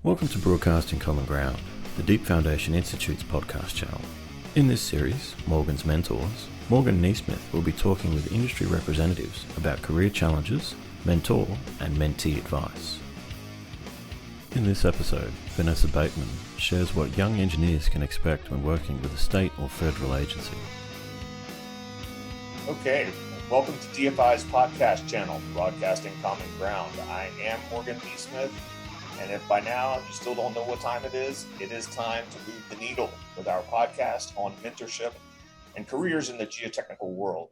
Welcome to Broadcasting Common Ground, the Deep Foundation Institute's podcast channel. In this series, Morgan's Mentors, Morgan Neesmith will be talking with industry representatives about career challenges, mentor and mentee advice. In this episode, Vanessa Bateman shares what young engineers can expect when working with a state or federal agency. Okay, welcome to DFI's podcast channel, Broadcasting Common Ground. I am Morgan Neesmith. And if by now you still don't know what time it is time to move the needle with our podcast on mentorship and careers in the geotechnical world.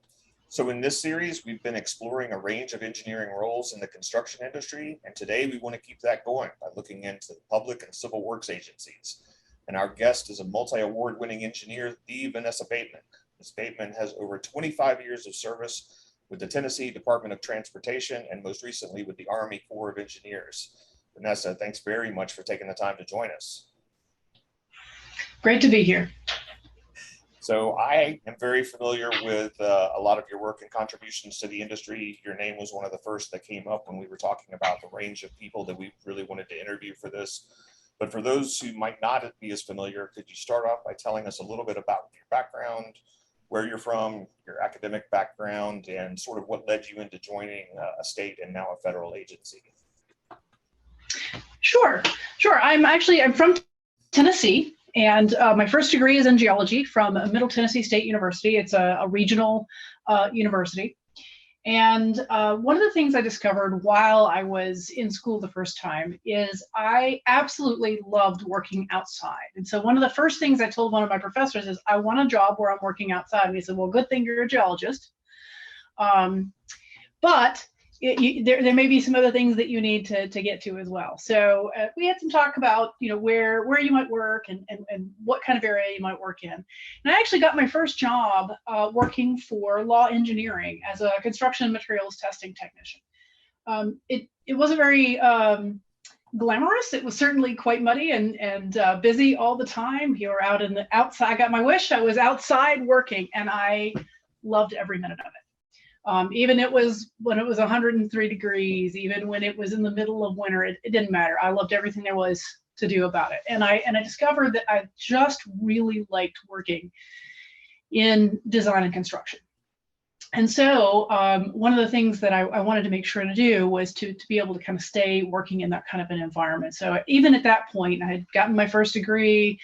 So in this series, we've been exploring a range of engineering roles in the construction industry. And today we want to keep that going by looking into public and civil works agencies. And our guest is a multi-award winning engineer, the Vanessa Bateman. Ms. Bateman has over 25 years of service with the Tennessee Department of Transportation and most recently with the Army Corps of Engineers. Vanessa, thanks very much for taking the time to join us. Great to be here. So I am very familiar with a lot of your work and contributions to the industry. Your name was one of the first that came up when we were talking about the range of people that we really wanted to interview for this. But for those who might not be as familiar, could you start off by telling us a little bit about your background, where you're from, your academic background, and sort of what led you into joining a state and now a federal agency? Sure. I'm from Tennessee, and my first degree is in geology from Middle Tennessee State University. It's a regional university. And one of the things I discovered while I was in school the first time is I absolutely loved working outside. And so one of the first things I told one of my professors is, I want a job where I'm working outside. And he said, well, good thing you're a geologist. But there may be some other things that you need to get to as well. So we had some talk about, where you might work and what kind of area you might work in. And I actually got my first job working for law engineering as a construction materials testing technician. It wasn't very glamorous. It was certainly quite muddy and busy all the time. You were out in the outside. I got my wish. I was outside working, and I loved every minute of it. Even it was when it was 103 degrees, even when it was in the middle of winter, it didn't matter. I loved everything there was to do about it. And I discovered that I just really liked working in design and construction. And so one of the things that I wanted to make sure to do was to be able to kind of stay working in that kind of an environment. So even at that point, I had gotten my first degree,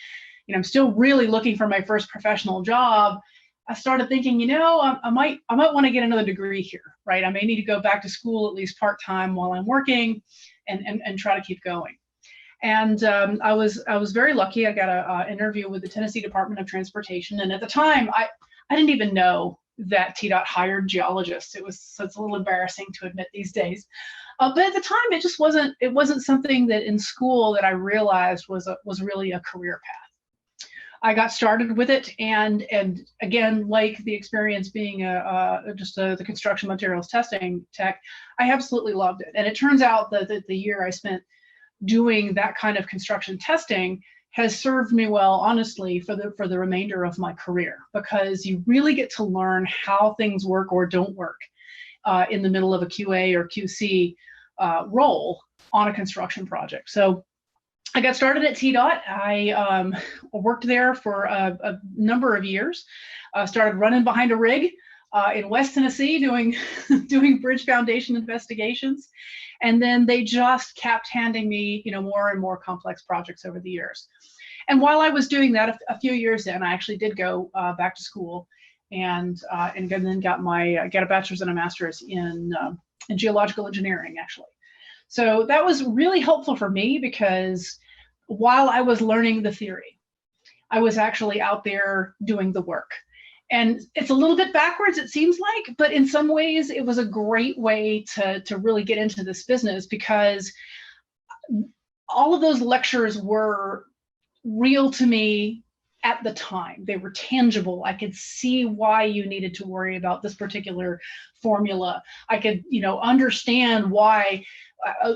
I'm still really looking for my first professional job. I started thinking, I might want to get another degree here, right? I may need to go back to school at least part-time while I'm working and try to keep going. And I was very lucky. I got an interview with the Tennessee Department of Transportation. And at the time, I didn't even know that TDOT hired geologists. So it's a little embarrassing to admit these days. But at the time, it wasn't something that in school that I realized was really a career path. I got started with it, and again, like the experience being the construction materials testing tech, I absolutely loved it. And it turns out that the year I spent doing that kind of construction testing has served me well, honestly, for the remainder of my career, because you really get to learn how things work or don't work in the middle of a QA or QC role on a construction project. So I got started at TDOT. I worked there for a number of years. Started running behind a rig in West Tennessee doing bridge foundation investigations. And then they just kept handing me, more and more complex projects over the years. And while I was doing that, a few years in, I actually did go back to school and then got a bachelor's and a master's in geological engineering, actually. So that was really helpful for me because while I was learning the theory, I was actually out there doing the work. And it's a little bit backwards, it seems like, but in some ways it was a great way to really get into this business, because all of those lectures were real to me at the time. They were tangible. I could see why you needed to worry about this particular formula. I could, understand why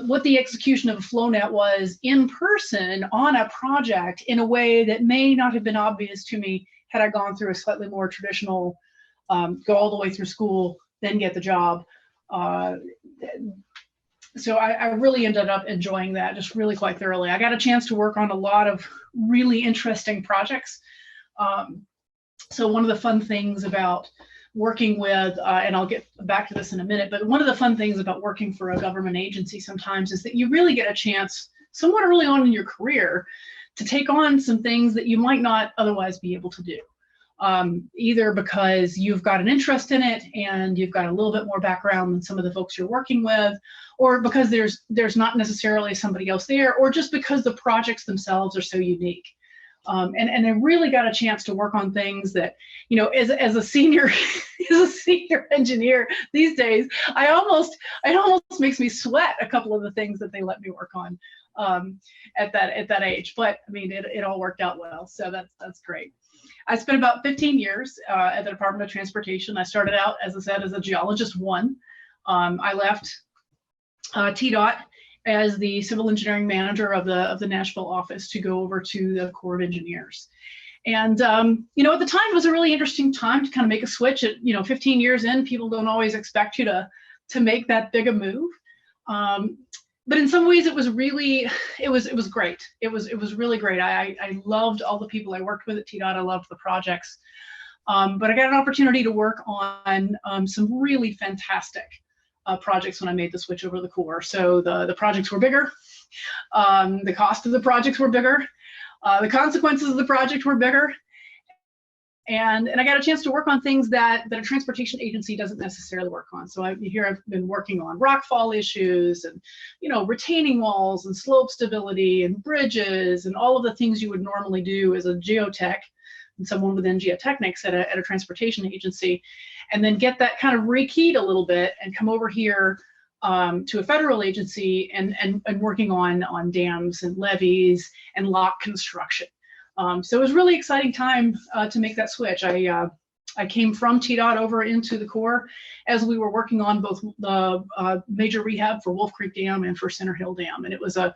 what the execution of a flow net was in person on a project in a way that may not have been obvious to me had I gone through a slightly more traditional, go all the way through school, then get the job So I really ended up enjoying that just really quite thoroughly. I got a chance to work on a lot of really interesting projects. So one of the fun things about working with, and I'll get back to this in a minute, but one of the fun things about working for a government agency sometimes is that you really get a chance somewhat early on in your career to take on some things that you might not otherwise be able to do. Either because you've got an interest in it and you've got a little bit more background than some of the folks you're working with, or because there's not necessarily somebody else there, or just because the projects themselves are so unique. And I really got a chance to work on things that, as a senior, as a senior engineer these days, it almost makes me sweat a couple of the things that they let me work on at that age. But I mean, it all worked out well, so that's great. I spent about 15 years at the Department of Transportation. I started out, as I said, as a geologist one. I left TDOT as the civil engineering manager of the Nashville office to go over to the Corps of Engineers. And, at the time, it was a really interesting time to kind of make a switch. At 15 years in, people don't always expect you to make that big a move. But in some ways, it was really, it was great. It was really great. I loved all the people I worked with at TDOT. I loved the projects. But I got an opportunity to work on some really fantastic projects when I made the switch over to the Corps. So the projects were bigger. The cost of the projects were bigger. The consequences of the project were bigger. And I got a chance to work on things that a transportation agency doesn't necessarily work on. So I've been working on rockfall issues and, retaining walls and slope stability and bridges and all of the things you would normally do as a geotech and someone within geotechnics at a transportation agency, and then get that kind of rekeyed a little bit and come over here to a federal agency and working on dams and levees and lock construction. So it was a really exciting time to make that switch. I came from TDOT over into the Corps as we were working on both the major rehab for Wolf Creek Dam and for Center Hill Dam, and it was a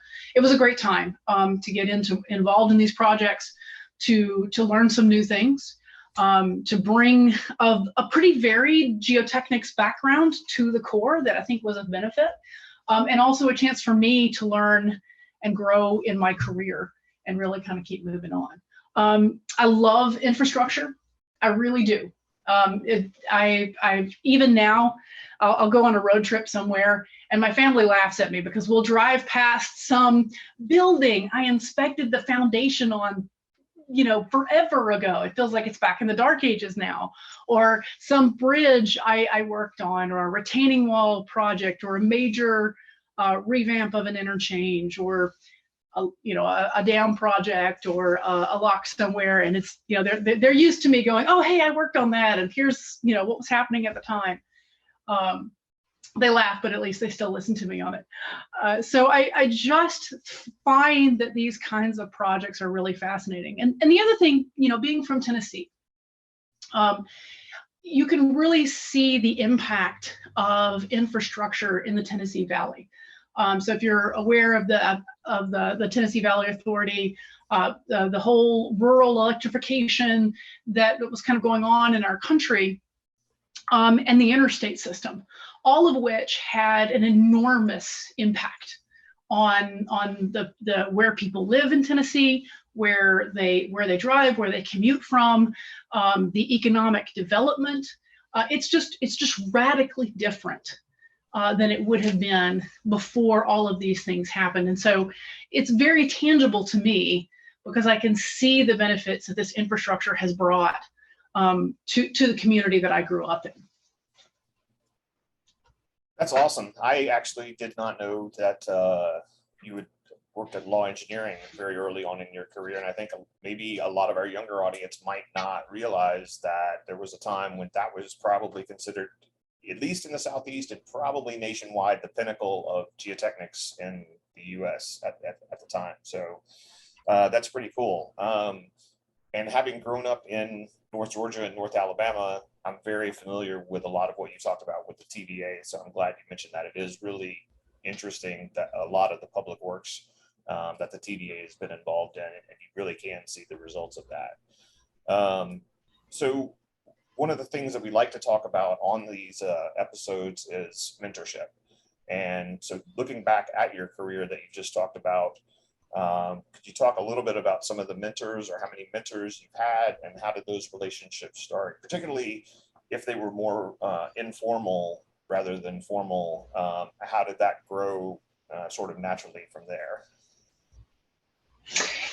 great time to get involved in these projects, to learn some new things, to bring a pretty varied geotechnics background to the Corps that I think was of benefit, and also a chance for me to learn and grow in my career and really kind of keep moving on. I love infrastructure. I really do. I even now, I'll go on a road trip somewhere and my family laughs at me because we'll drive past some building I inspected the foundation on, forever ago. It feels like it's back in the dark ages now, or some bridge I worked on, or a retaining wall project, or a major revamp of an interchange, or a dam project, or a lock somewhere, and it's they're used to me going, oh hey, I worked on that, and here's what was happening at the time. They laugh, but at least they still listen to me on it. So I just find that these kinds of projects are really fascinating. And the other thing, being from Tennessee, you can really see the impact of infrastructure in the Tennessee Valley. So if you're aware of the Tennessee Valley Authority, the whole rural electrification that was kind of going on in our country, and the interstate system, all of which had an enormous impact on the where people live in Tennessee, where they drive, where they commute from, the economic development. It's just radically different than it would have been before all of these things happened. And so it's very tangible to me because I can see the benefits that this infrastructure has brought to the community that I grew up in. That's awesome. I actually did not know that you had worked at law engineering very early on in your career. And I think maybe a lot of our younger audience might not realize that there was a time when that was probably considered, at least in the Southeast and probably nationwide, the pinnacle of geotechnics in the US at the time. So that's pretty cool. And having grown up in North Georgia and North Alabama, I'm very familiar with a lot of what you talked about with the TVA. So I'm glad you mentioned that. It is really interesting that a lot of the public works that the TVA has been involved in, and you really can see the results of that. So one of the things that we like to talk about on these episodes is mentorship. And so looking back at your career that you just talked about, could you talk a little bit about some of the mentors, or how many mentors you've had, and how did those relationships start, particularly if they were more informal rather than formal? How did that grow sort of naturally from there?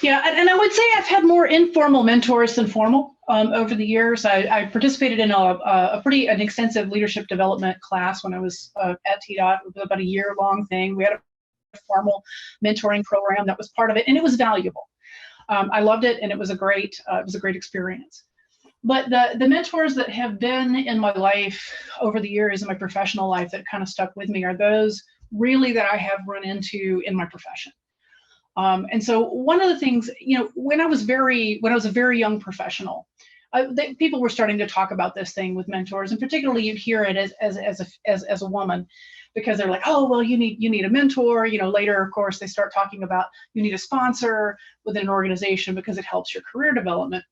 Yeah, and I would say I've had more informal mentors than formal over the years. I participated in an extensive leadership development class when I was at TDOT. It was about a year-long thing. We had a formal mentoring program that was part of it, and it was valuable. I loved it, and it was a great experience. But the mentors that have been in my life over the years, in my professional life, that kind of stuck with me are those really that I have run into in my profession. And so one of the things, when I was a very young professional, people were starting to talk about this thing with mentors, and particularly you'd hear it as a woman, because they're like, oh, well, you need a mentor. Later, of course, they start talking about you need a sponsor within an organization because it helps your career development.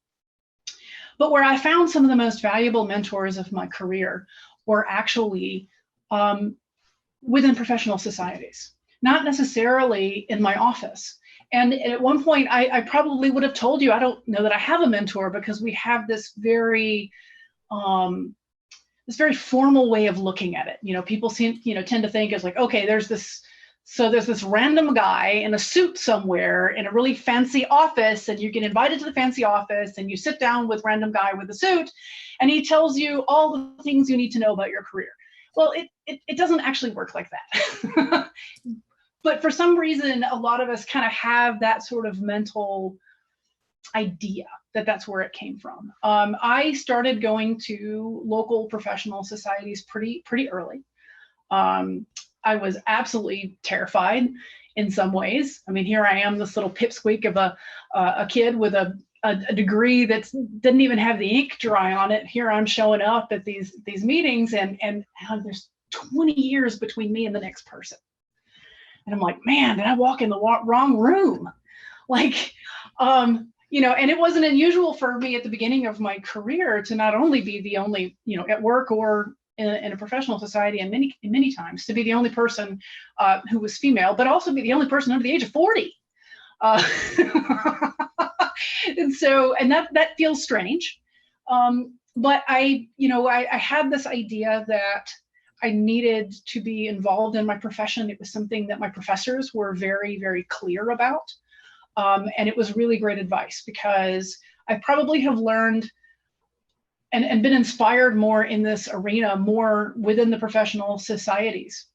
But where I found some of the most valuable mentors of my career were actually within professional societies, not necessarily in my office. And at one point, I probably would have told you, I don't know that I have a mentor, because we have this very formal way of looking at it. People tend to think it's like, okay, there's this random guy in a suit somewhere in a really fancy office, and you get invited to the fancy office, and you sit down with random guy with a suit, and he tells you all the things you need to know about your career. Well, it doesn't actually work like that. But for some reason, a lot of us kind of have that sort of mental idea that that's where it came from. I started going to local professional societies pretty early. I was absolutely terrified in some ways. I mean, here I am, this little pipsqueak of a kid with a degree that didn't even have the ink dry on it. Here I'm showing up at these meetings, and there's 20 years between me and the next person. And I'm like, man, did I walk in the wrong room? And it wasn't unusual for me at the beginning of my career to not only be the only, at work or in a professional society, and many times to be the only person who was female, but also be the only person under the age of 40. And that feels strange. But I had this idea that I needed to be involved in my profession. It was something that my professors were very, very clear about. And it was really great advice, because I probably have learned and been inspired more in this arena, more within the professional societies.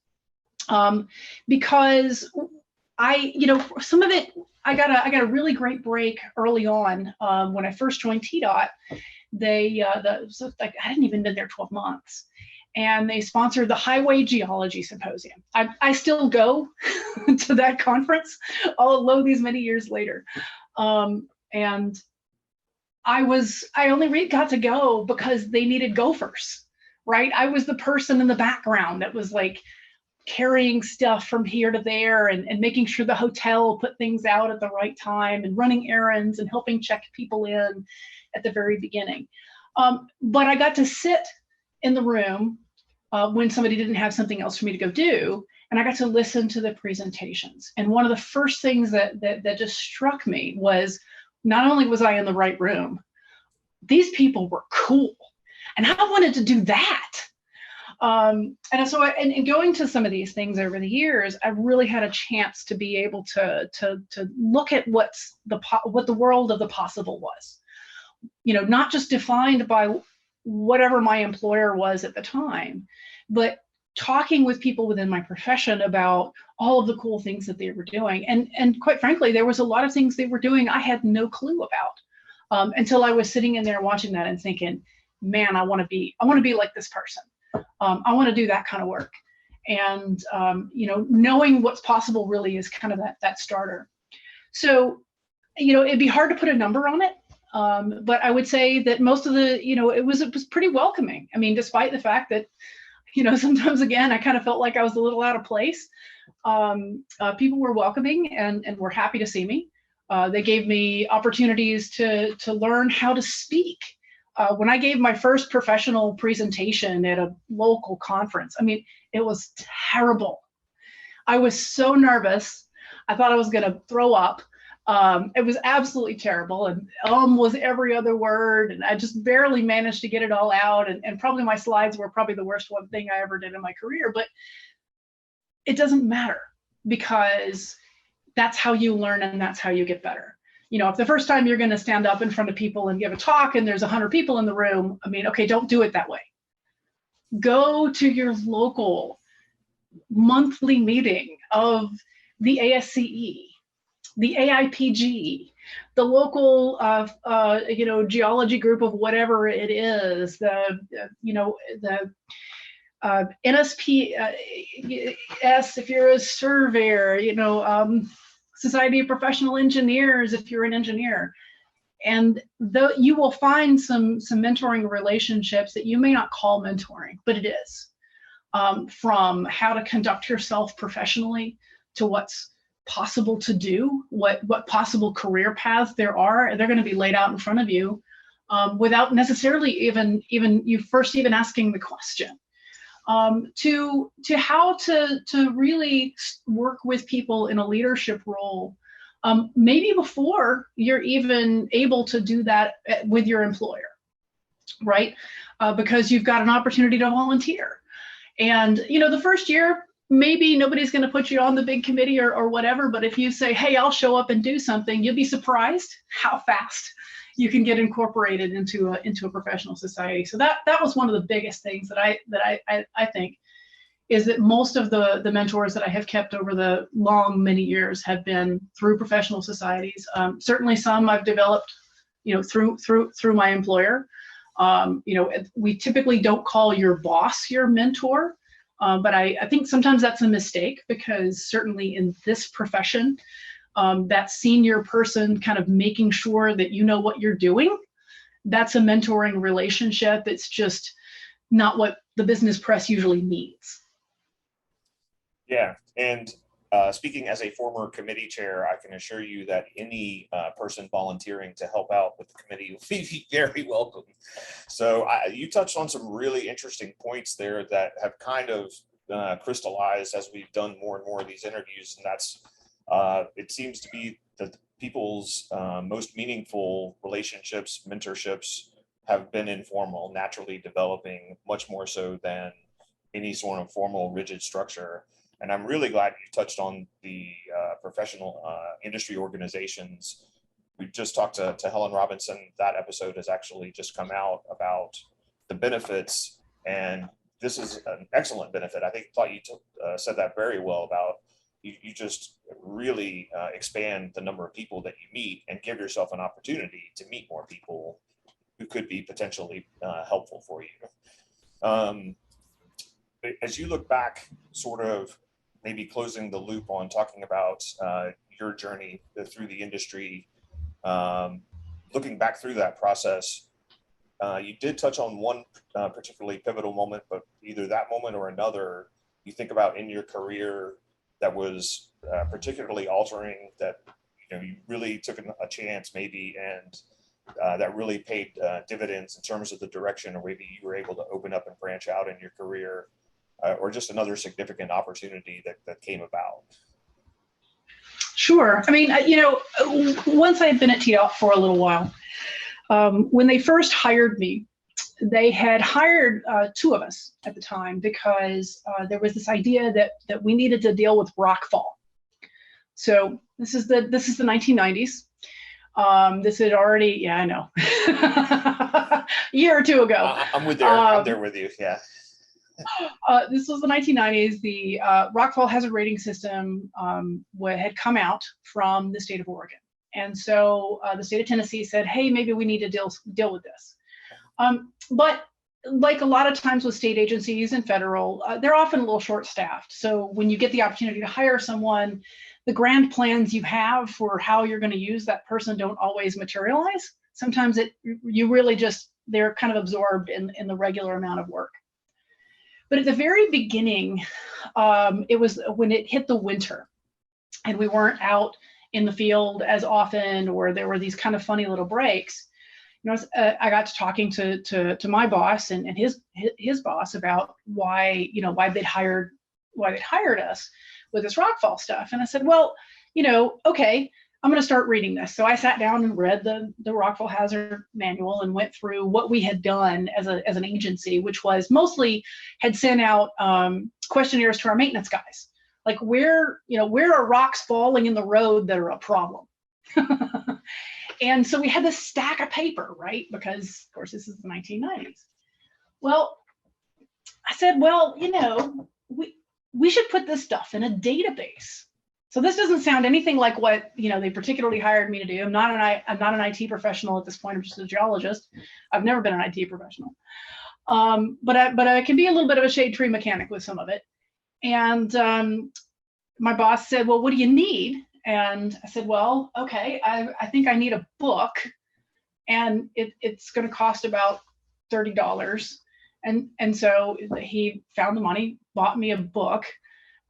Because some of it, I got a really great break early on when I first joined TDOT. I hadn't even been there 12 months. And they sponsored the Highway Geology Symposium. I still go to that conference, although these many years later. And I only got to go because they needed gophers, right? I was the person in the background that was like carrying stuff from here to there, and making sure the hotel put things out at the right time, and running errands and helping check people in at the very beginning. But I got to sit in the room when somebody didn't have something else for me to go do, and I got to listen to the presentations. And one of the first things that just struck me was, not only was I in the right room, these people were cool, and I wanted to do that. And so in going to some of these things over the years, I've really had a chance to be able to look at what the world of the possible was. Not just defined by whatever my employer was at the time, but talking with people within my profession about all of the cool things that they were doing. And quite frankly, there was a lot of things they were doing I had no clue about until I was sitting in there watching that and thinking, man, I want to be like this person. I want to do that kind of work. And, knowing what's possible really is kind of that starter. So, it'd be hard to put a number on it. But I would say that most of the, it was pretty welcoming. I mean, despite the fact that, sometimes again, I kind of felt like I was a little out of place. People were welcoming and were happy to see me. They gave me opportunities to learn how to speak. When I gave my first professional presentation at a local conference, I mean, it was terrible. I was so nervous. I thought I was going to throw up. It was absolutely terrible, and was every other word, and I just barely managed to get it all out. And probably my slides were probably the worst one thing I ever did in my career, but it doesn't matter, because that's how you learn and that's how you get better. If the first time you're going to stand up in front of people and give a talk and there's 100 people in the room, okay, don't do it that way. Go to your local monthly meeting of the ASCE, the AIPG, the local, geology group of whatever it is, the NSPS, if you're a surveyor, Society of Professional Engineers, if you're an engineer. And you will find some mentoring relationships that you may not call mentoring, but it is. From how to conduct yourself professionally to what's possible to do, what possible career paths there are. They're going to be laid out in front of you without necessarily even you first even asking the question. To how to really work with people in a leadership role, maybe before you're even able to do that with your employer, right? Because you've got an opportunity to volunteer. And, the first year, maybe nobody's going to put you on the big committee or whatever, but if you say, hey, I'll show up and do something, you'll be surprised how fast you can get incorporated into a professional society. So that was one of the biggest things that I think is that most of the mentors that I have kept over the many years have been through professional societies. Certainly some I've developed, through my employer. We typically don't call your boss your mentor, but I think sometimes that's a mistake, because certainly in this profession, that senior person kind of making sure that you know what you're doing, that's a mentoring relationship. It's just not what the business press usually needs. Yeah, and speaking as a former committee chair, I can assure you that any person volunteering to help out with the committee will be very welcome. So you touched on some really interesting points there that have kind of crystallized as we've done more and more of these interviews, and that's it seems to be that people's most meaningful relationships, mentorships, have been informal, naturally developing, much more so than any sort of formal, rigid structure. And I'm really glad you touched on the professional industry organizations. We just talked to Helen Robinson. That episode has actually just come out about the benefits, and this is an excellent benefit. I thought you said that very well about you just really expand the number of people that you meet and give yourself an opportunity to meet more people who could be potentially helpful for you. As you look back, sort of maybe closing the loop on talking about your journey through the industry, looking back through that process, you did touch on one particularly pivotal moment, but either that moment or another you think about in your career that was particularly altering, that you really took a chance maybe, and that really paid dividends in terms of the direction, or maybe you were able to open up and branch out in your career, or just another significant opportunity that came about? Sure. I mean, once I had been at TDOT for a little while, when they first hired me, they had hired two of us at the time because there was this idea that we needed to deal with rockfall. So this is the 1990s. This had already, yeah, I know, a year or two ago. I'm there with you. Yeah. This was the 1990s. The rockfall hazard rating system had come out from the state of Oregon. And so the state of Tennessee said, hey, maybe we need to deal with this. But like a lot of times with state agencies and federal, they're often a little short-staffed. So when you get the opportunity to hire someone, the grand plans you have for how you're going to use that person don't always materialize. Sometimes they're kind of absorbed in the regular amount of work. But at the very beginning, it was when it hit the winter and we weren't out in the field as often, or there were these kind of funny little breaks. I got to talking to my boss and his boss about why they'd hired us. with this rockfall stuff. And I said, well, okay, I'm going to start reading this. So I sat down and read the rockfall hazard manual and went through what we had done as an agency, which was mostly had sent out questionnaires to our maintenance guys, like where are rocks falling in the road that are a problem. And so we had this stack of paper, right? Because of course this is the 1990s. Well, I said, well, we should put this stuff in a database. So this doesn't sound anything like what they particularly hired me to do. I'm not an IT professional at this point. I'm just a geologist. I've never been an IT professional, but I can be a little bit of a shade tree mechanic with some of it. And my boss said, well, what do you need? And I said, well, okay, I think I need a book, and it's going to cost about $30. And so he found the money, bought me a book.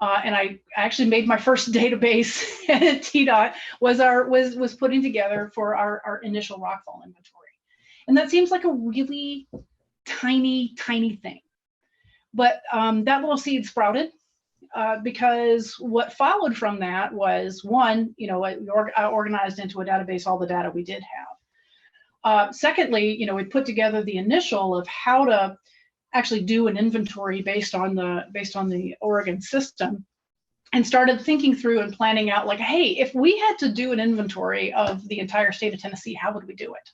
And I actually made my first database at TDOT was putting together for our initial rockfall inventory. And that seems like a really tiny thing. But that little seed sprouted because what followed from that was, one, I organized into a database all the data we did have. Secondly, we put together the initial of how to actually do an inventory based on the Oregon system, and started thinking through and planning out, like, hey, if we had to do an inventory of the entire state of Tennessee, how would we do it?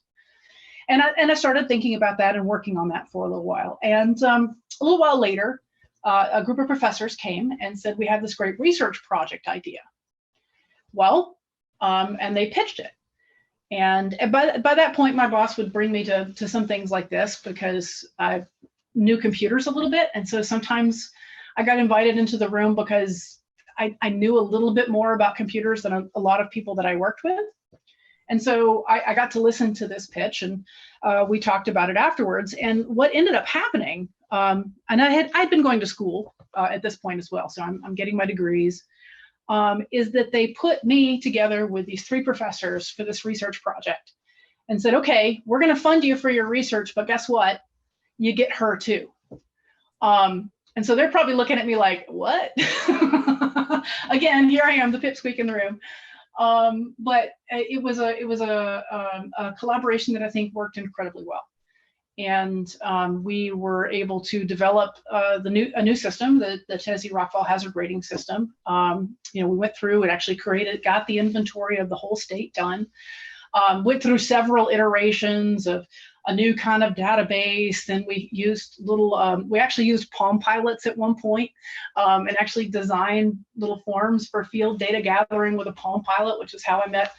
And I started thinking about that and working on that for a little while. And a little while later, a group of professors came and said, we have this great research project idea. Well, and they pitched it. And by that point, my boss would bring me to some things like this because I knew computers a little bit. And so sometimes I got invited into the room because I knew a little bit more about computers than a lot of people that I worked with. And so I got to listen to this pitch, and we talked about it afterwards. And what ended up happening, and I'd been going to school at this point as well, so I'm getting my degrees, is that they put me together with these 3 professors for this research project and said, okay, we're going to fund you for your research, but guess what? You get her too. And so they're probably looking at me like, what? Again, here I am, the pipsqueak in the room. But it was a collaboration that I think worked incredibly well. And we were able to develop a new system, the Tennessee Rockfall Hazard Rating System. We went through and actually got the inventory of the whole state done. Went through several iterations of a new kind of database. Then we used we actually used Palm Pilots at one point, and actually designed little forms for field data gathering with a Palm Pilot, which is how I met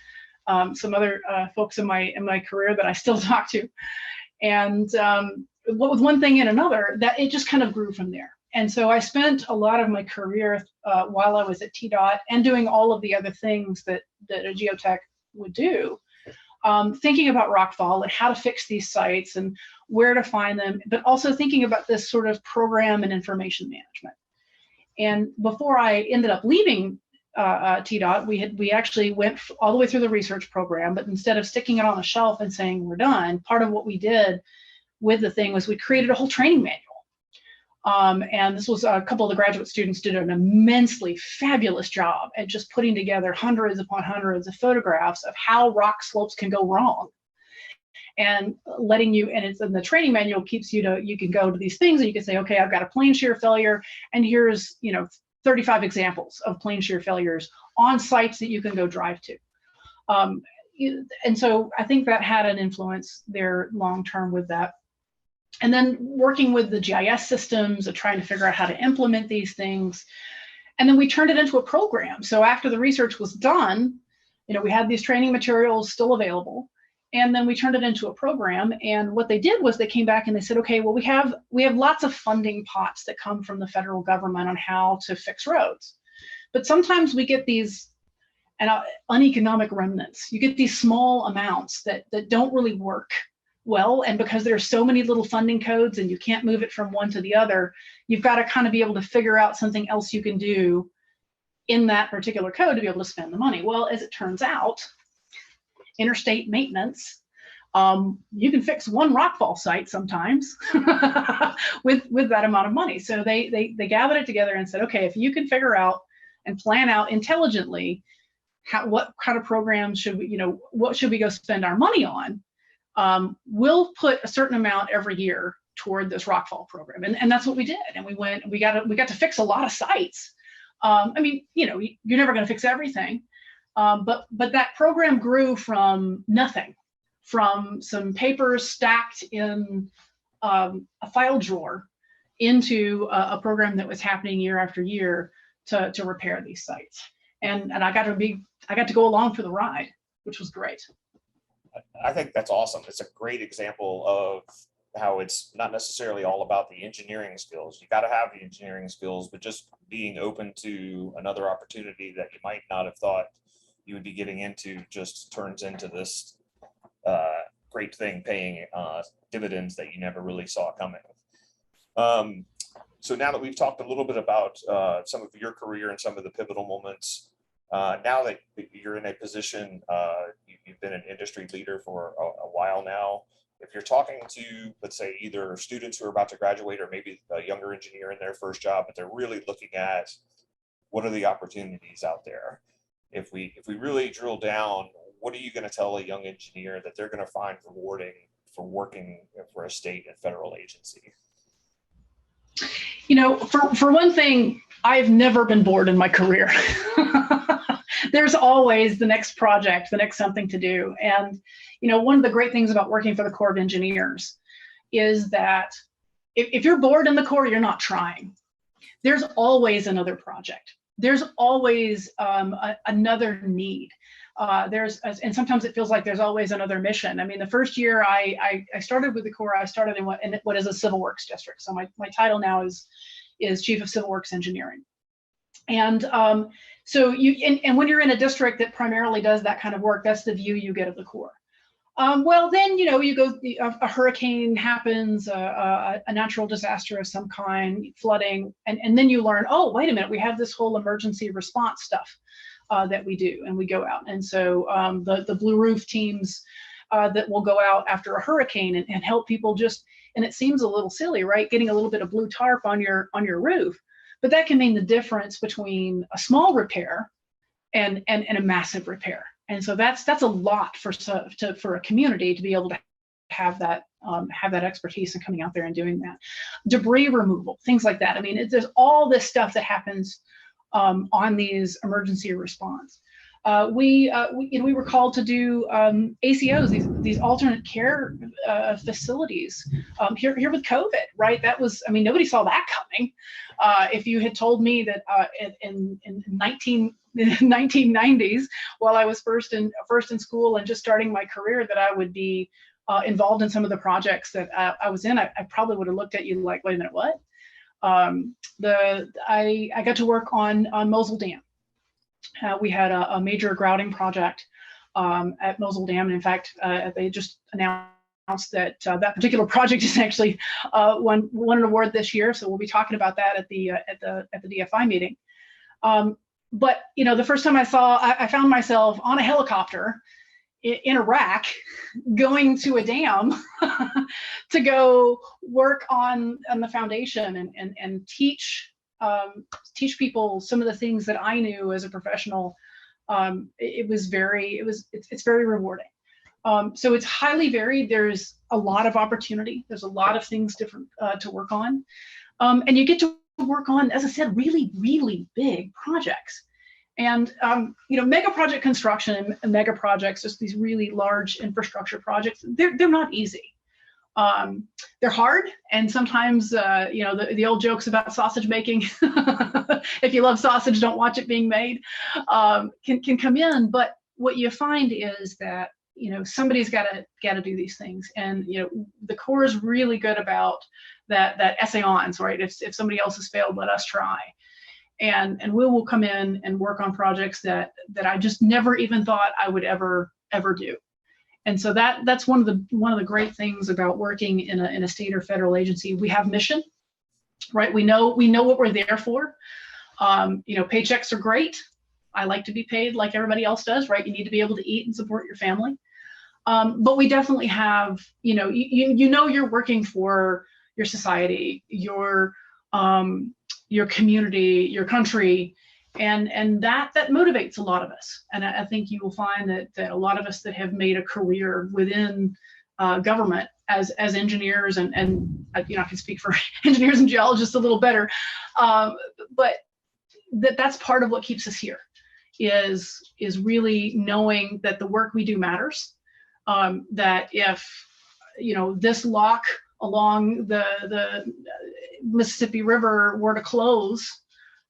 some other folks in my career that I still talk to. And with one thing and another, that it just kind of grew from there. And so I spent a lot of my career while I was at TDOT and doing all of the other things that a geotech would do, thinking about rockfall and how to fix these sites and where to find them, but also thinking about this sort of program and information management. And before I ended up leaving TDOT, we actually went all the way through the research program, but instead of sticking it on a shelf and saying we're done, part of what we did with the thing was we created a whole training manual. And this was a couple of the graduate students did an immensely fabulous job at just putting together hundreds upon hundreds of photographs of how rock slopes can go wrong, and letting you, and the training manual keeps you can go to these things and you can say, okay, I've got a plane shear failure, and here's 35 examples of plane shear failures on sites that you can go drive to. And so I think that had an influence there long term with that. And then working with the GIS systems and trying to figure out how to implement these things. And then we turned it into a program. So after the research was done, we had these training materials still available. And then we turned it into a program. And what they did was they came back and they said, okay, well, we have lots of funding pots that come from the federal government on how to fix roads. But sometimes we get these uneconomic remnants. You get these small amounts that don't really work well. And because there's so many little funding codes and you can't move it from one to the other, you've got to kind of be able to figure out something else you can do in that particular code to be able to spend the money. Well, as it turns out, interstate maintenance, you can fix one rockfall site sometimes with that amount of money. So they gathered it together and said, okay, if you can figure out and plan out intelligently what kind of programs should we, what should we go spend our money on. We'll put a certain amount every year toward this rockfall program, and that's what we did. And we got to fix a lot of sites. I mean, you're never going to fix everything, but that program grew from nothing, from some papers stacked in a file drawer, into a program that was happening year after year to repair these sites. And I got to go along for the ride, which was great. I think that's awesome. It's a great example of how it's not necessarily all about the engineering skills. You got to have the engineering skills, but just being open to another opportunity that you might not have thought you would be getting into just turns into this great thing, paying dividends that you never really saw coming. So now that we've talked a little bit about some of your career and some of the pivotal moments, now that you're in a position, you've been an industry leader for a while now. If you're talking to, let's say, either students who are about to graduate or maybe a younger engineer in their first job, but they're really looking at what are the opportunities out there? If we really drill down, what are you going to tell a young engineer that they're going to find rewarding for working for a state and federal agency? For one thing, I've never been bored in my career. There's always the next project, the next something to do. And, one of the great things about working for the Corps of Engineers is that if you're bored in the Corps, you're not trying. There's always another project. There's always another need. And sometimes it feels like there's always another mission. I mean, the first year I started with the Corps, I started in what is a civil works district. So my title now is Chief of Civil Works Engineering. And so when you're in a district that primarily does that kind of work, that's the view you get of the Corps. Well, then, you go, a hurricane happens, a natural disaster of some kind, flooding, and then you learn, oh, wait a minute, we have this whole emergency response stuff that we do, and we go out. And so the Blue Roof teams that will go out after a hurricane and help people and it seems a little silly, right? Getting a little bit of blue tarp on your roof, but that can mean the difference between a small repair and a massive repair. And so that's a lot for a community to be able to have that expertise in coming out there and doing that. Debris removal, things like that. I mean, there's all this stuff that happens on these emergency response. We were called to do ACOs, these alternate care facilities here with COVID, right? That was, I mean, nobody saw that coming. If you had told me that in 1990s, while I was first in school and just starting my career, that I would be involved in some of the projects that I was in, I probably would have looked at you like, wait a minute, what? I got to work on Mosel Dam. We had a major grouting project at Mosel Dam, and in fact, they just announced that that particular project is actually won an award this year. So we'll be talking about that at the DFI meeting. But the first time I found myself on a helicopter in Iraq, going to a dam to go work on the foundation and teach people some of the things that I knew as a professional. It's very rewarding. So it's highly varied. There's a lot of opportunity. There's a lot of things different to work on, and you get to work on, as I said, really, really big projects. And mega project construction and mega projects, just these really large infrastructure projects, they're not easy. They're hard, and sometimes the old jokes about sausage making, if you love sausage, don't watch it being made, can come in. But what you find is that somebody's got to do these things, and the Corps is really good about that essayons, right? If somebody else has failed, let us try. And we will come in and work on projects that I just never even thought I would ever do. And so that's one of the great things about working in a state or federal agency. We have mission, right? We know what we're there for. Paychecks are great. I like to be paid like everybody else does, right? You need to be able to eat and support your family. But we definitely have, you're working for your society, your community, your country, And that motivates a lot of us. And I think you will find that a lot of us that have made a career within government as engineers, and I can speak for engineers and geologists a little better, but that's part of what keeps us here, is really knowing that the work we do matters. That if this lock along the Mississippi River were to close,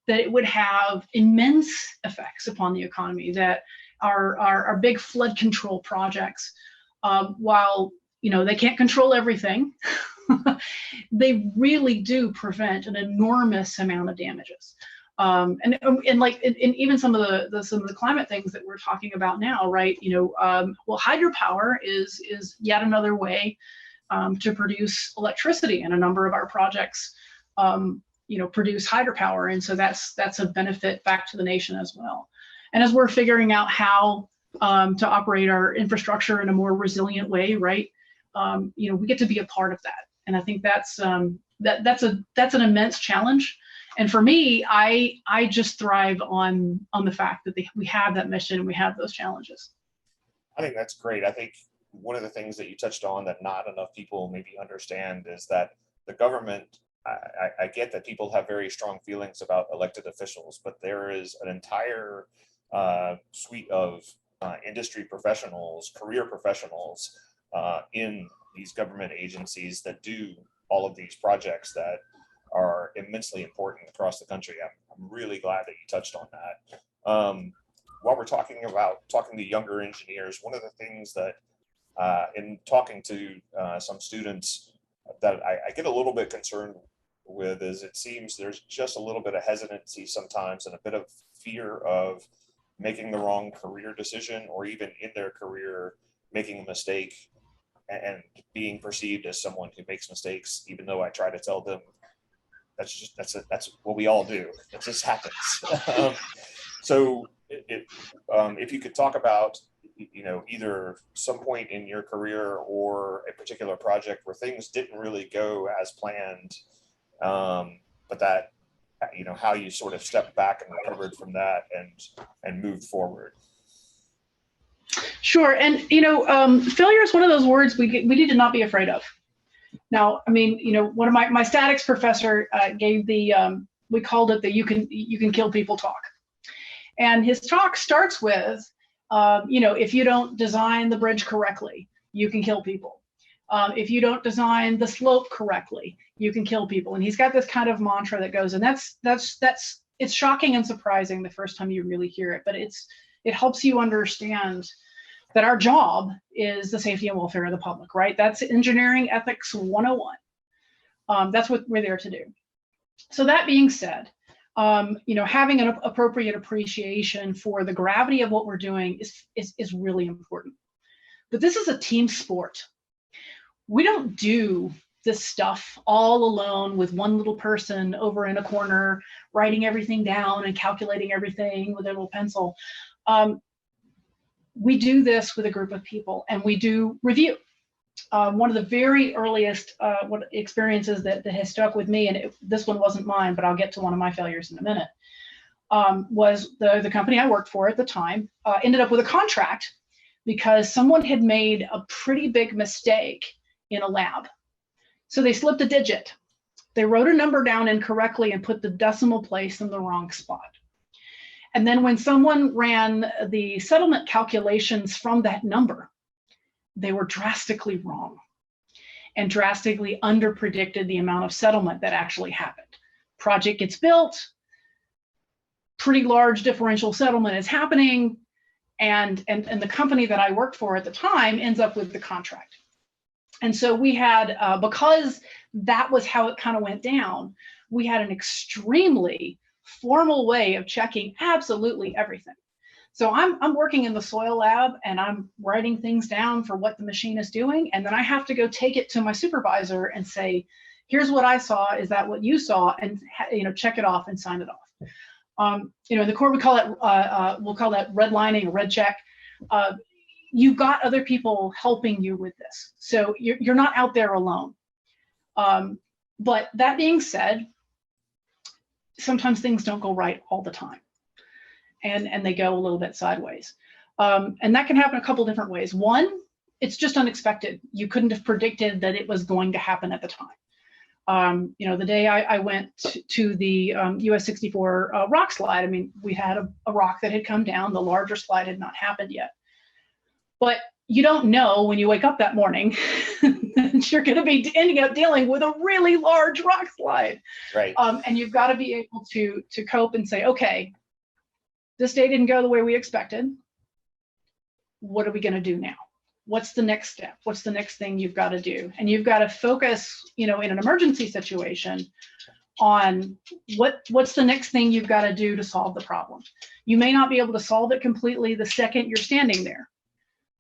that it would have immense effects upon the economy. That our big flood control projects, while they can't control everything, they really do prevent an enormous amount of damages. And even some of the climate things that we're talking about now, right? Well, hydropower is yet another way to produce electricity, and a number of our projects produce hydropower, and so that's a benefit back to the nation as well. And as we're figuring out how to operate our infrastructure in a more resilient way, right? We get to be a part of that, and I think that's an immense challenge. And for me, I just thrive on the fact that we have that mission and we have those challenges. I think that's great. I think one of the things that you touched on that not enough people maybe understand is that the government, I get that people have very strong feelings about elected officials, but there is an entire suite of industry professionals, career professionals in these government agencies that do all of these projects that are immensely important across the country. I'm really glad that you touched on that. While we're talking to younger engineers, one of the things that in talking to some students that I get a little bit concerned with is it seems there's just a little bit of hesitancy sometimes and a bit of fear of making the wrong career decision, or even in their career making a mistake and being perceived as someone who makes mistakes, even though I try to tell them that's what we all do. It just happens. So if you could talk about, either some point in your career or a particular project where things didn't really go as planned, but that, how you sort of stepped back and recovered from that and moved forward. Sure. And, failure is one of those words we need to not be afraid of. Now, one of my statics professor gave we called it the you can kill people talk. And his talk starts with, if you don't design the bridge correctly, you can kill people. If you don't design the slope correctly, you can kill people. And he's got this kind of mantra that goes, and it's shocking and surprising the first time you really hear it, but it helps you understand that our job is the safety and welfare of the public, right? That's engineering ethics 101. That's what we're there to do. So that being said, having an appropriate appreciation for the gravity of what we're doing is really important. But this is a team sport. We don't do this stuff all alone with one little person over in a corner, writing everything down and calculating everything with a little pencil. We do this with a group of people, and we do review. One of the very earliest experiences that has stuck with me, and this one wasn't mine, but I'll get to one of my failures in a minute, was the company I worked for at the time ended up with a contract because someone had made a pretty big mistake in a lab. So they slipped a digit. They wrote a number down incorrectly and put the decimal place in the wrong spot. And then when someone ran the settlement calculations from that number, they were drastically wrong and drastically underpredicted the amount of settlement that actually happened. Project gets built, pretty large differential settlement is happening, and the company that I worked for at the time ends up with the contract. And so we had, because that was how it kind of went down, we had an extremely formal way of checking absolutely everything. So I'm working in the soil lab and I'm writing things down for what the machine is doing. And then I have to go take it to my supervisor and say, here's what I saw. Is that what you saw? And, check it off and sign it off. In the Corps, we'll call that redlining or red check. You've got other people helping you with this. So you're not out there alone. But that being said, sometimes things don't go right all the time. and they go a little bit sideways. And that can happen a couple different ways. One, it's just unexpected. You couldn't have predicted that it was going to happen at the time. The day I went to the US 64 rock slide, I mean, we had a rock that had come down. The larger slide had not happened yet. But you don't know when you wake up that morning that you're going to be ending up dealing with a really large rock slide. Right. And you've got to be able to cope and say, okay, this day didn't go the way we expected. What are we going to do now? What's the next step? What's the next thing you've got to do? And you've got to focus, in an emergency situation on what's the next thing you've got to do to solve the problem. You may not be able to solve it completely the second you're standing there,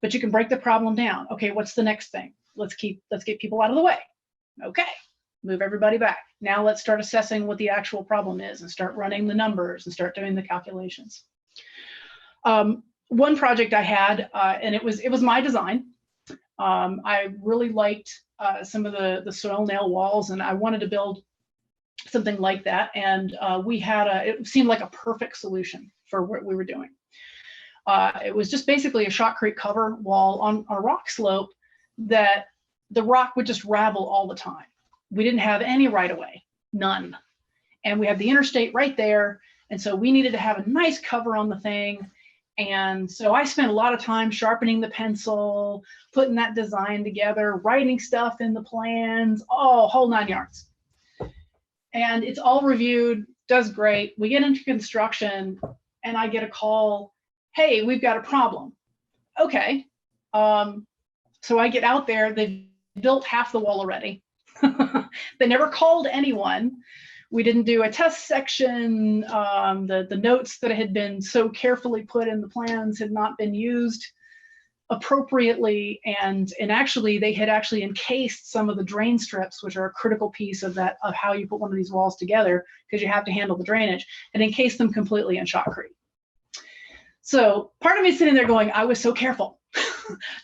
but you can break the problem down. Okay, what's the next thing? Let's get people out of the way. Okay, move everybody back. Now let's start assessing what the actual problem is and start running the numbers and start doing the calculations. One project I had, and it was my design. I really liked some of the soil nail walls, and I wanted to build something like that. And it seemed like a perfect solution for what we were doing. It was just basically a shotcrete cover wall on a rock slope that the rock would just ravel all the time. We didn't have any right of way, none. And we had the interstate right there. And so we needed to have a nice cover on the thing. And so I spent a lot of time sharpening the pencil, putting that design together, writing stuff in the plans, whole 9 yards. And it's all reviewed, does great. We get into construction and I get a call, hey, we've got a problem. Okay. So I get out there, they've built half the wall already. They never called anyone. We didn't do a test section. The notes that had been so carefully put in the plans had not been used appropriately. And actually, they had actually encased some of the drain strips, which are a critical piece of how you put one of these walls together, because you have to handle the drainage, and encased them completely in shotcrete. So part of me is sitting there going, I was so careful.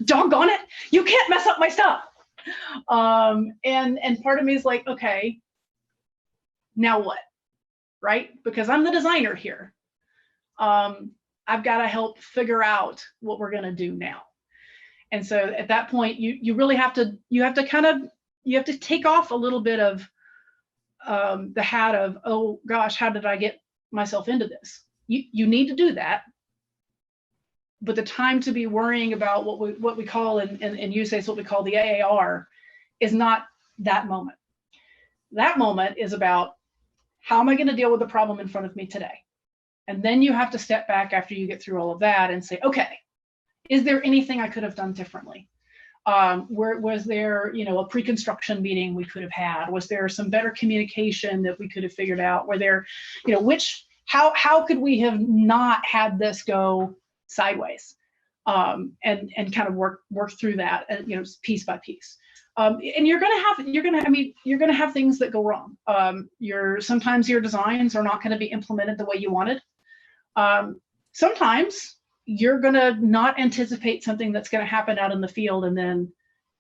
Doggone it, you can't mess up my stuff. And part of me is like, okay, now what, right? Because I'm the designer here. I've got to help figure out what we're going to do now. And so at that point, you really have to take off a little bit of the hat of, oh gosh, how did I get myself into this? You need to do that. But the time to be worrying about what we call in USAID, what we call the AAR, is not that moment. That moment is about, how am I going to deal with the problem in front of me today? And then you have to step back after you get through all of that and say, okay, is there anything I could have done differently? Was there, a pre-construction meeting we could have had? Was there some better communication that we could have figured out? Were there, how could we have not had this go sideways, and kind of work through that, piece by piece. And you're gonna have things that go wrong. Sometimes your designs are not going to be implemented the way you wanted. Sometimes you're going to not anticipate something that's going to happen out in the field, and then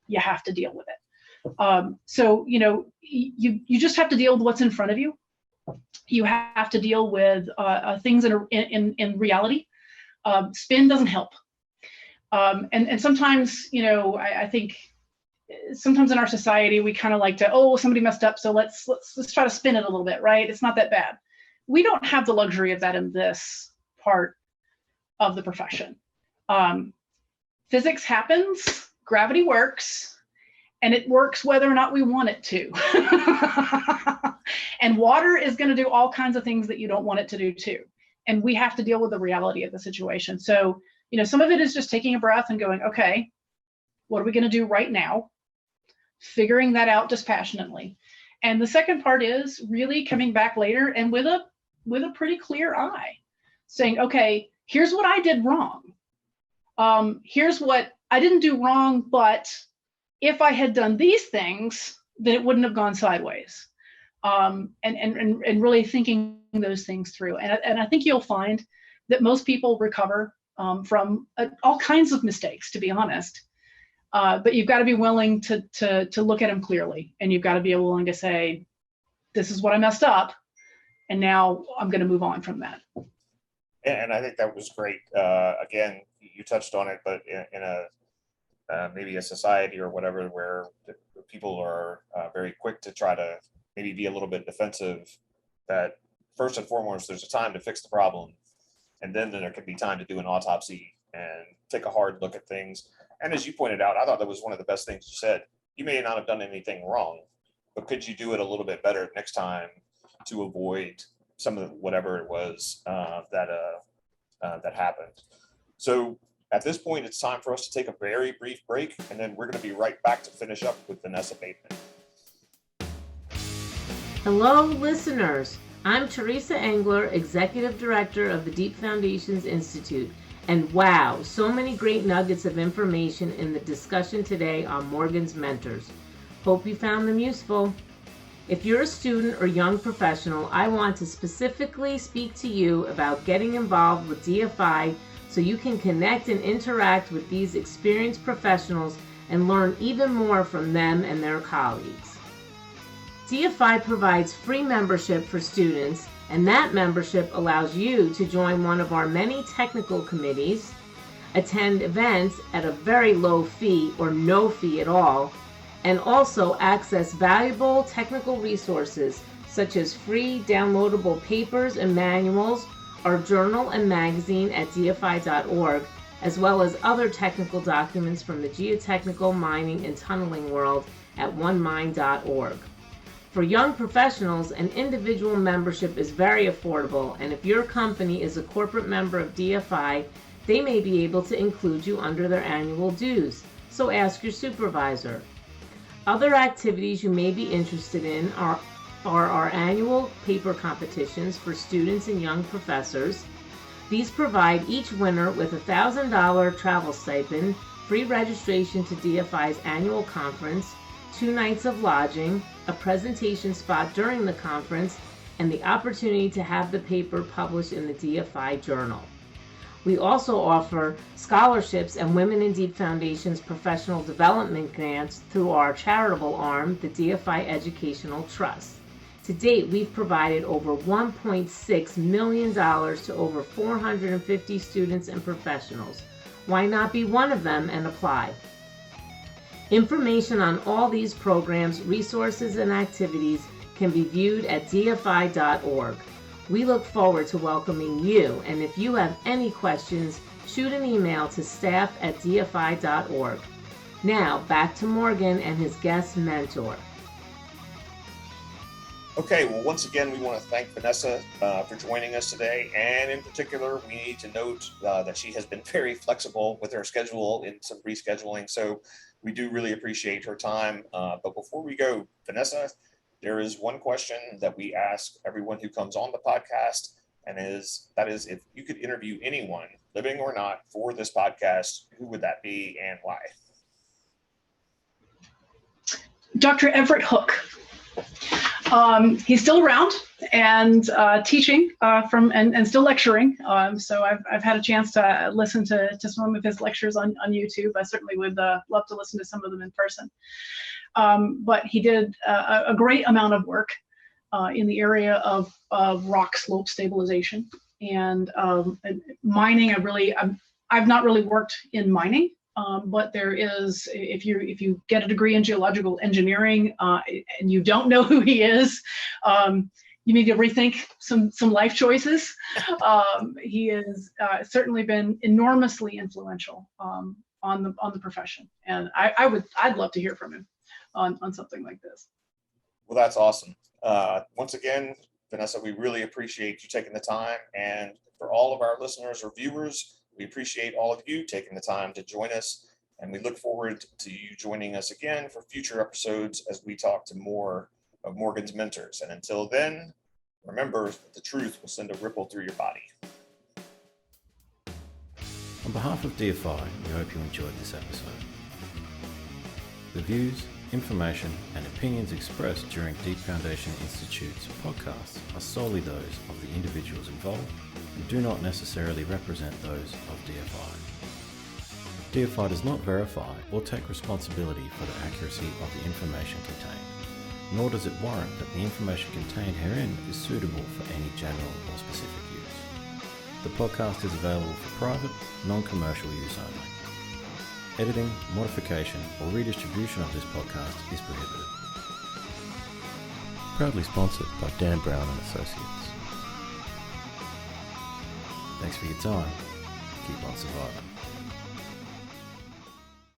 you have to deal with it. So you just have to deal with what's in front of you. You have to deal with things in reality. Spin doesn't help. And sometimes, I think sometimes in our society, we kind of like to, somebody messed up, so let's try to spin it a little bit, right? It's not that bad. We don't have the luxury of that in this part of the profession. Physics happens, gravity works, and it works whether or not we want it to. And water is going to do all kinds of things that you don't want it to do too. And we have to deal with the reality of the situation. So, some of it is just taking a breath and going, okay, what are we going to do right now? Figuring that out dispassionately. And the second part is really coming back later and with a pretty clear eye, saying, okay, here's what I did wrong. Here's what I didn't do wrong, but if I had done these things, then it wouldn't have gone sideways. And really thinking those things through. And I think you'll find that most people recover from all kinds of mistakes, to be honest. But you've got to be willing to look at them clearly, and you've got to be willing to say, this is what I messed up, and now I'm going to move on from that. And I think that was great. Again, you touched on it, but in a maybe a society or whatever where people are very quick to try to maybe be a little bit defensive, that first and foremost, there's a time to fix the problem. And then there can be time to do an autopsy and take a hard look at things. And as you pointed out, I thought that was one of the best things you said. You may not have done anything wrong, but could you do it a little bit better next time to avoid some of whatever it was that happened? So at this point, it's time for us to take a very brief break, and then we're going to be right back to finish up with Vanessa Bateman. Hello, listeners. I'm Teresa Engler, Executive Director of the Deep Foundations Institute. And wow, so many great nuggets of information in the discussion today on Morgan's Mentors. Hope you found them useful. If you're a student or young professional, I want to specifically speak to you about getting involved with DFI so you can connect and interact with these experienced professionals and learn even more from them and their colleagues. DFI provides free membership for students, and that membership allows you to join one of our many technical committees, attend events at a very low fee or no fee at all, and also access valuable technical resources such as free downloadable papers and manuals, our journal and magazine at dfi.org, as well as other technical documents from the geotechnical, mining, and tunneling world at onemine.org. For young professionals, an individual membership is very affordable, and if your company is a corporate member of DFI, they may be able to include you under their annual dues, so ask your supervisor. Other activities you may be interested in are our annual paper competitions for students and young professors. These provide each winner with a $1,000 travel stipend, free registration to DFI's annual conference, 2 nights of lodging, a presentation spot during the conference, and the opportunity to have the paper published in the DFI journal. We also offer scholarships and Women in Deep Foundation's professional development grants through our charitable arm, the DFI Educational Trust. To date, we've provided over $1.6 million to over 450 students and professionals. Why not be one of them and apply? Information on all these programs, resources, and activities can be viewed at dfi.org. We look forward to welcoming you, and if you have any questions, shoot an email to staff@dfi.org. Now, back to Morgan and his guest mentor. Okay, well, once again, we want to thank Vanessa for joining us today. And in particular, we need to note that she has been very flexible with her schedule in some rescheduling. So we do really appreciate her time. But before we go, Vanessa, there is one question that we ask everyone who comes on the podcast, and that is if you could interview anyone, living or not, for this podcast, who would that be and why? Dr. Everett Hook. He's still around and teaching and still lecturing. So I've had a chance to listen to some of his lectures on YouTube. I certainly would love to listen to some of them in person. But he did a great amount of work in the area of rock slope stabilization and mining. I've not really worked in mining. But there is, if you get a degree in geological engineering and you don't know who he is, you need to rethink some life choices. He has certainly been enormously influential on the profession, and I'd love to hear from him on something like this. Well, that's awesome. Once again, Vanessa, we really appreciate you taking the time, and for all of our listeners or viewers, we appreciate all of you taking the time to join us, and we look forward to you joining us again for future episodes as we talk to more of Morgan's mentors. And until then, remember, the truth will send a ripple through your body. On behalf of DFI, we hope you enjoyed this episode. The views, information, and opinions expressed during Deep Foundation Institute's podcasts are solely those of the individuals involved and do not necessarily represent those of DFI. DFI does not verify or take responsibility for the accuracy of the information contained, nor does it warrant that the information contained herein is suitable for any general or specific use. The podcast is available for private, non-commercial use only. Editing, modification, or redistribution of this podcast is prohibited. Proudly sponsored by Dan Brown and Associates. Thanks for your time. Keep on surviving.